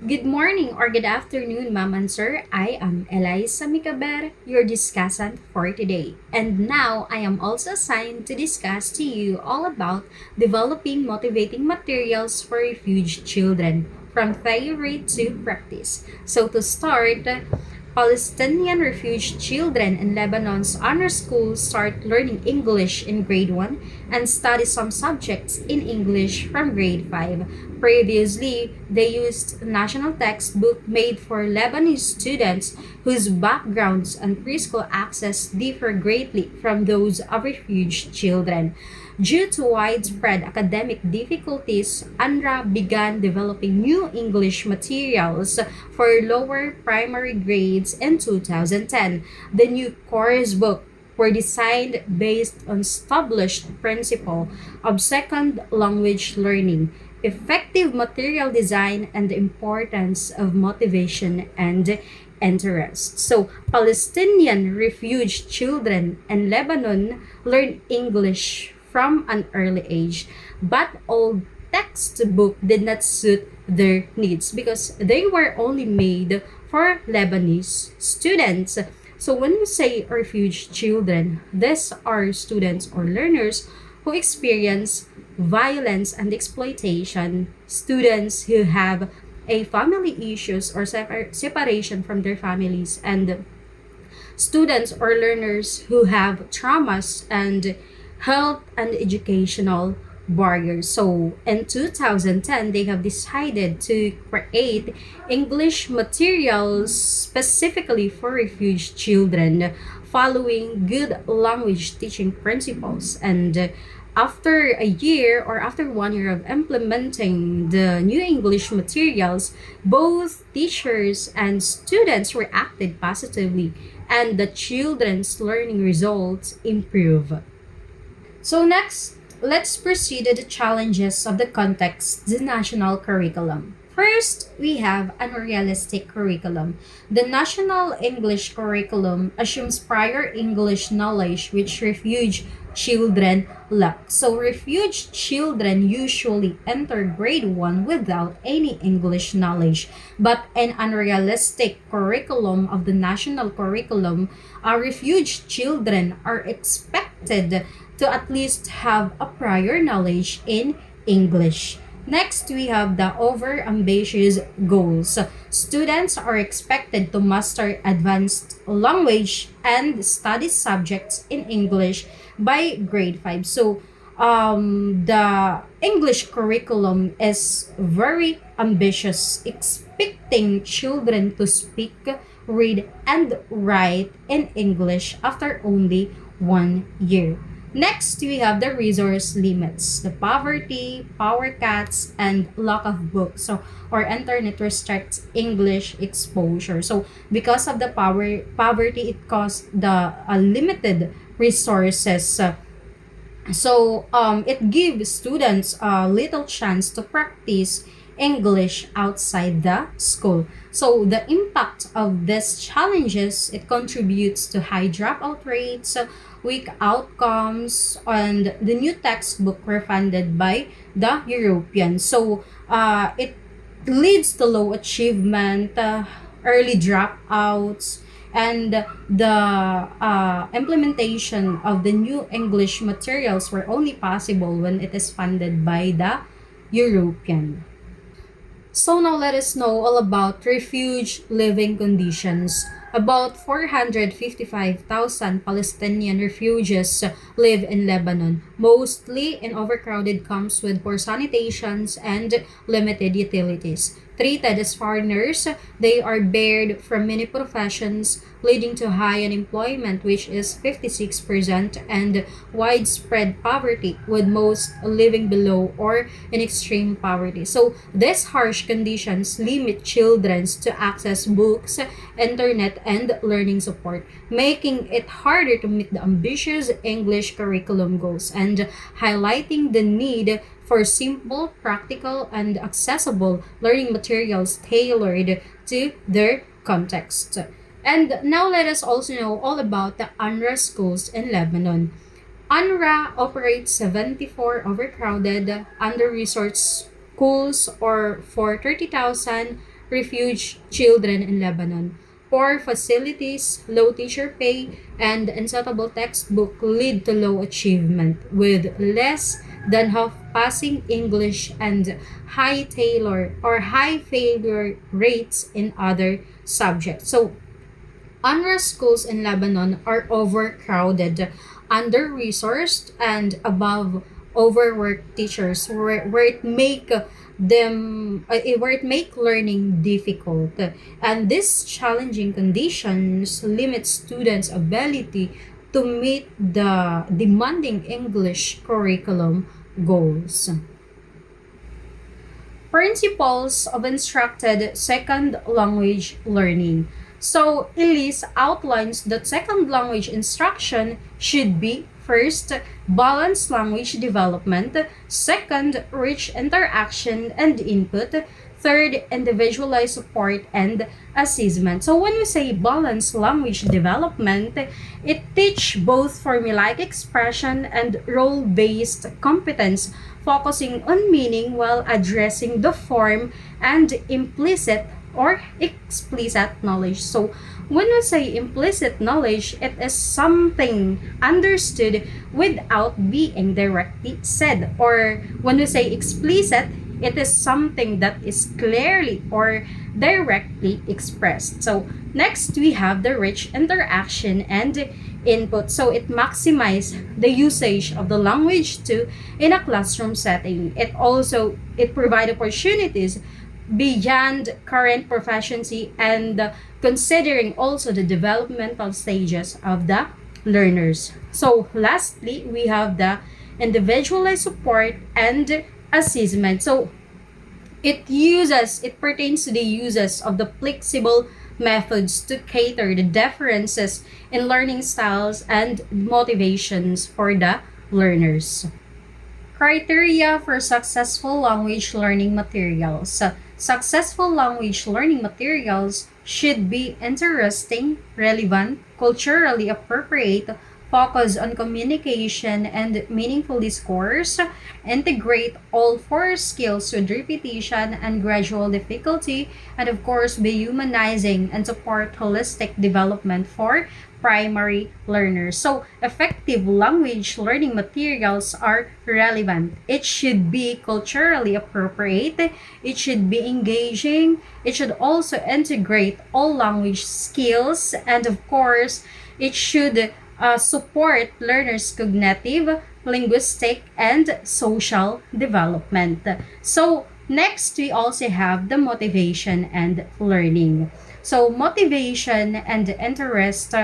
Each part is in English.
Good morning or good afternoon, ma'am and sir. I am Eliza Micaber, your discussant for today. And now I am also assigned to discuss to you all about developing motivating materials for refugee children from theory to practice. So to start, Palestinian refugee children in Lebanon's honor school start learning English in grade 1 and study some subjects in English from grade 5. Previously, they used national textbook made for Lebanese students whose backgrounds and preschool access differ greatly from those of refugee children. Due to widespread academic difficulties, UNRWA began developing new English materials for lower primary grades in 2010. The new course book were designed based on established principle of second language learning, effective material design, and the importance of motivation and interest. So, Palestinian refugee children in Lebanon learn English from an early age, but old textbook did not suit their needs because they were only made for Lebanese students. So when we say refugee children, these are students or learners who experience violence and exploitation, students who have a family issues or separation from their families, and students or learners who have traumas and health and educational barriers. So in 2010, they have decided to create English materials specifically for refugee children following good language teaching principles. And after a year or after 1 year of implementing the new English materials, both teachers and students reacted positively and the children's learning results improve. So next, let's proceed to the challenges of the context, the national curriculum. First, we have an unrealistic curriculum. The national English curriculum assumes prior English knowledge which refugee children lack. So refugee children usually enter grade 1 without any English knowledge. But an unrealistic curriculum of the national curriculum, refugee children are expected to at least have a prior knowledge in English. Next, we have the over-ambitious goals. Students are expected to master advanced language and study subjects in English by grade 5. So, the English curriculum is very ambitious, expecting children to speak, read, and write in English after only 1 year. Next, we have the resource limits, the poverty, power cuts, and lack of books. So, or internet restricts English exposure. So, because of the poverty, it caused the limited resources. It gives students little chance to practice English outside the school. So the impact of these challenges, it contributes to high dropout rates, weak outcomes, and the new textbook were funded by the Europeans. So it leads to low achievement, early dropouts, and the implementation of the new English materials were only possible when it is funded by the European. So now let us know all about refuge living conditions. About 455,000 Palestinian refugees live in Lebanon, mostly in overcrowded camps with poor sanitations and limited utilities. Treated as foreigners, they are barred from many professions, leading to high unemployment, which is 56%, and widespread poverty, with most living below or in extreme poverty. So, these harsh conditions limit children to access books, internet, and learning support, making it harder to meet the ambitious English curriculum goals and highlighting the need for simple, practical, and accessible learning materials tailored to their context. And now let us also know all about the UNRWA schools in Lebanon. UNRWA operates 74 overcrowded, under-resourced schools or for 30,000 refugees children in Lebanon. Poor facilities, low teacher pay, and unsuitable textbook lead to low achievement, with less than half passing English and high failure rates in other subjects. So UNRWA schools in Lebanon are overcrowded, under-resourced, and above overworked teachers where it make where it make learning difficult, and these challenging conditions limit students' ability to meet the demanding English curriculum goals. Principles of instructed second language learning. So, Elise outlines that second language instruction should be first, balanced language development, second, rich interaction and input, third, individualized support and assessment. So when we say balanced language development, it teach both formulaic expression and role-based competence, focusing on meaning while addressing the form and implicit or explicit knowledge. So when we say implicit knowledge, it is something understood without being directly said. Or when we say explicit, it is something that is clearly or directly expressed. So next we have the rich interaction and input. So it maximizes the usage of the language too in a classroom setting. It provides opportunities beyond current proficiency and considering also the developmental stages of the learners. So lastly, we have the individualized support and assessment. So it pertains to the uses of the flexible methods to cater the differences in learning styles and motivations for the learners. Criteria for successful language learning materials. Successful language learning materials should be interesting, relevant, culturally appropriate, focus on communication and meaningful discourse, integrate all four skills with repetition and gradual difficulty, and of course be humanizing and support holistic development for primary learners. So, effective language learning materials are relevant. It should be culturally appropriate, it should be engaging, it should also integrate all language skills, and of course, it should support learners' cognitive, linguistic, and social development. So, next, we also have the motivation and learning. So, motivation and interest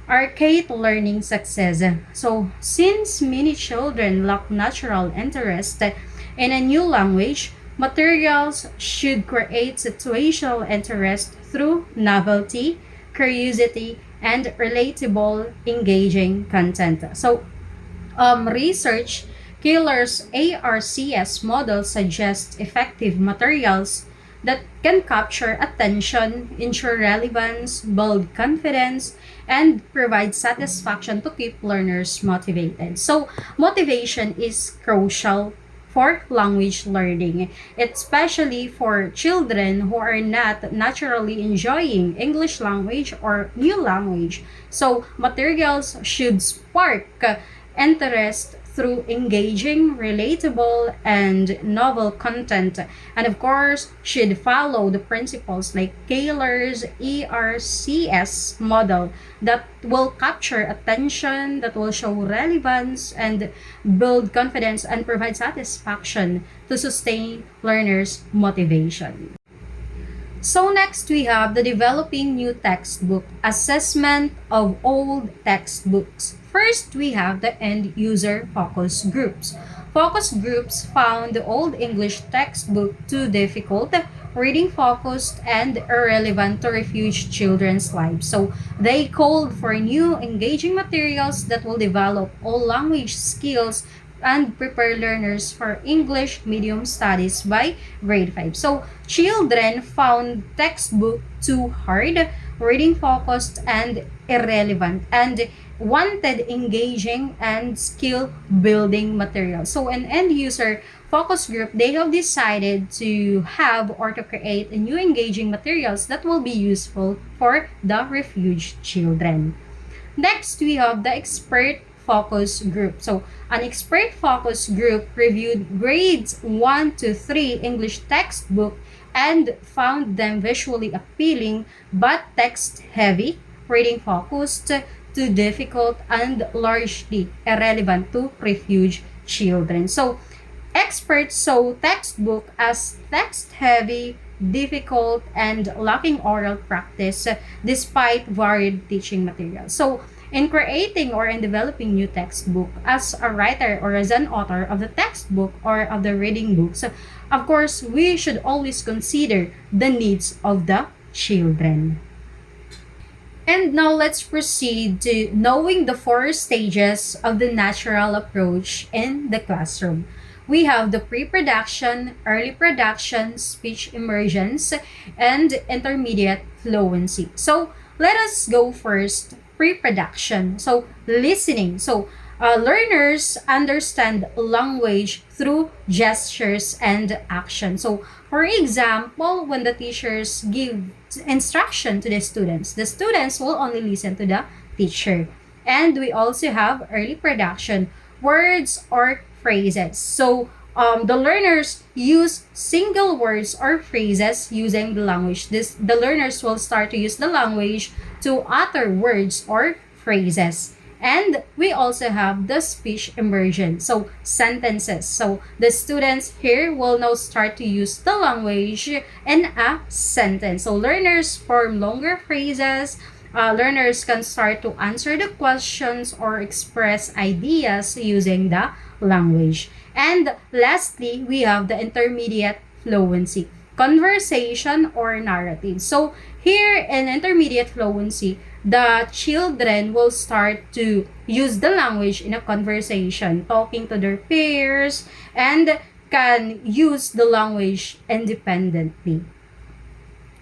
are key to learning success. So, since many children lack natural interest in a new language, materials should create situational interest through novelty, curiosity, and relatable, engaging content. So, research Killer's ARCS model suggests effective materials that can capture attention, ensure relevance, build confidence, and provide satisfaction to keep learners motivated. So, motivation is crucial for language learning, especially for children who are not naturally enjoying English language or new language. So, materials should spark interest through engaging, relatable, and novel content. And of course, should follow the principles like Taylor's ERCS model that will capture attention, that will show relevance, and build confidence and provide satisfaction to sustain learners' motivation. So next we have the developing new textbook, assessment of old textbooks. First, we have the end user focus groups. Focus groups found the old English textbook too difficult, reading focused, and irrelevant to refugee children's lives. So they called for new engaging materials that will develop all language skills and prepare learners for English medium studies by grade 5. So, children found textbook too hard, reading focused, and irrelevant, and wanted engaging and skill building material. So, an end user focus group, they have decided to have or to create a new engaging materials that will be useful for the refugee children. Next, we have the expert focus group. So, an expert focus group reviewed grades 1 to 3 English textbook and found them visually appealing but text heavy, reading focused, too difficult, and largely irrelevant to refugee children. So, experts saw textbook as text heavy, difficult, and lacking oral practice despite varied teaching materials. So, in creating or in developing new textbook as a writer or as an author of the textbook or of the reading books, of course, we should always consider the needs of the children. And now let's proceed to knowing the four stages of the natural approach in the classroom. We have the pre-production, early production, speech emergence, and intermediate fluency. So let us go first, pre-production. So listening. So learners understand language through gestures and action. So for example, when the teachers give instruction to the students will only listen to the teacher. And we also have early production, words or phrases. So the learners use single words or phrases using the language. The learners will start to use the language to utter words or phrases. And we also have the speech immersion, so sentences. So the students here will now start to use the language in a sentence. So learners form longer phrases. Learners can start to answer the questions or express ideas using the language. And lastly, we have the intermediate fluency, conversation or narrative. So here in intermediate fluency, the children will start to use the language in a conversation, talking to their peers, and can use the language independently.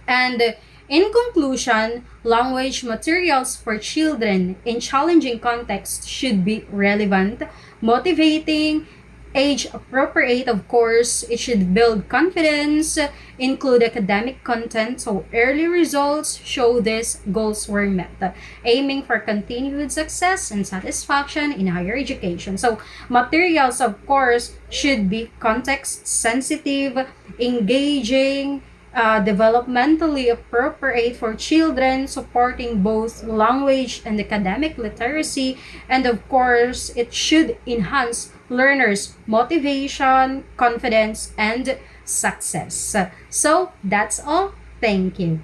And in conclusion, language materials for children in challenging contexts should be relevant, motivating, age appropriate, of course. It should build confidence, include academic content, so early results show these goals were met, aiming for continued success and satisfaction in higher education. So materials, of course, should be context sensitive, engaging, developmentally appropriate for children, supporting both language and academic literacy, and of course, it should enhance learners' motivation, confidence, and success. So that's all. Thank you.